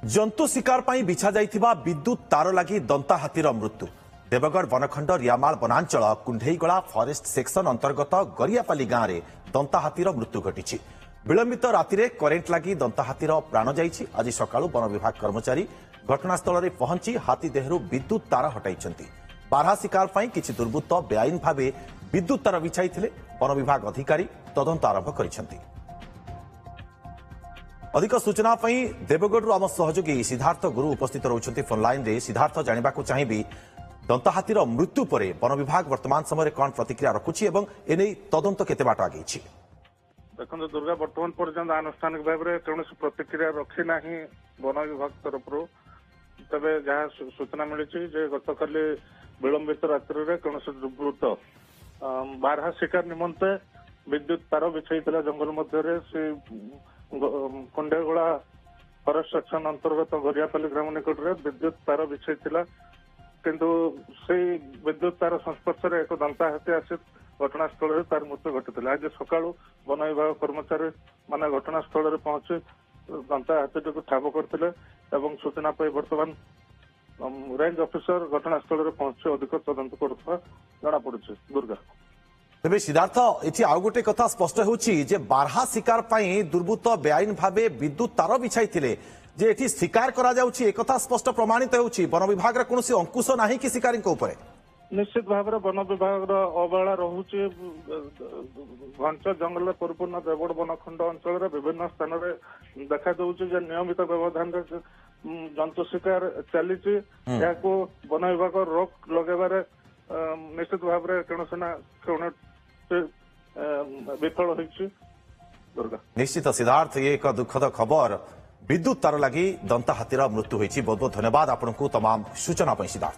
जंतु शिकार पर बिछा जाइथिबा विद्युत तार लगी दंता हाथीर मृत्यु। देवगढ़ बनखंड रियामाल वनांचल कुंढेईगला फॉरेस्ट सेक्शन अंतर्गत गरियापाली गांव में दंता हाथीर मृत्यु घटी। विलंबित राति करेन्ट लगी दंता हाथीर प्राण जाइछि। आज सकाळु वन विभाग कर्मचारी घटनास्थल में पहुंची हाथी देहरु विद्युत तार हटाइछन्ति। बारहा शिकार पर किछि दुर्बृत्त बेआईन भावे विद्युत तार बिछाइथिले। वन विभाग अधिकारी तदंत आरंभ करिछन्ति। अधिक सूचना देवगढ़ आम सहयोगी सिद्धार्थ गुरु उपस्थित रहउछन्ति फोन लाइन रे। सिद्धार्थ जानिबा को चाहिबी दंता हाथीर मृत्यु पर वन विभाग वर्तमान समय कौन प्रतिक्रिया रखुछि एवं एने तदंत केते बाट आगेछि। देखो दुर्गा बर्तमान पर्यंत आनुष्ठानिक भाव में कौन प्रतिक्रिया रखी ना वन विभाग तरफ तबे जहाँ सूचना मिली गतकाली विलंबित रात्रि कौन दुर्बृत्त बारहा शिकार निमंते विद्युत तार बिछाई जंगल मध्य कुंडेगोला फॉरेस्ट सेक्शन अंतर्गत गरियापाली ग्राम निकट में विद्युत तार बिछाई किंतु से विद्युत तार संस्पर्श एक दंता हाथी आसी घटनास्थल में तार मृत्यु घटी। आज सकाळु वन विभाग कर्मचारी माने घटनास्थल में पहुंची दंता हाथी को ठाब करते सूचना पाई बर्तमान रेंज ऑफिसर घटनास्थल में पहुंची अधिक तदंत करुवा जना पड़ी। दुर्गा तेज सिद्धार्थ ये आउ गोटे कथा स्पष्ट होची बारहा शिकार पर दुर्बृत्त बेआईन भावे विद्युत तार बिछाई जे एठी शिकार करा जाउछि एक कथा स्पष्ट प्रमाणित होउछि। वन विभाग रे कोनोसी अंकुश नाही कि शिकारी को ऊपर निश्चित भाव में वन विभाग अवहेला रहुछि। घंच जंगल परिपूर्ण देवगढ़ बनखंड अंचल विभिन्न स्थान में देखा जाउछि जे नियमित व्यवधान जंतु शिकार चली वन विभाग रोक लगेबार निश्चित भाव में कौन ना कौन विफल होइछि। दुर्गा निश्चित सिद्धार्थ ये एक दुखद खबर विद्युत तार लगी दंता हाथीर मृत्यु होइछि। बहुत बहुत धन्यवाद आपको तमाम सूचना सिद्धार्थ।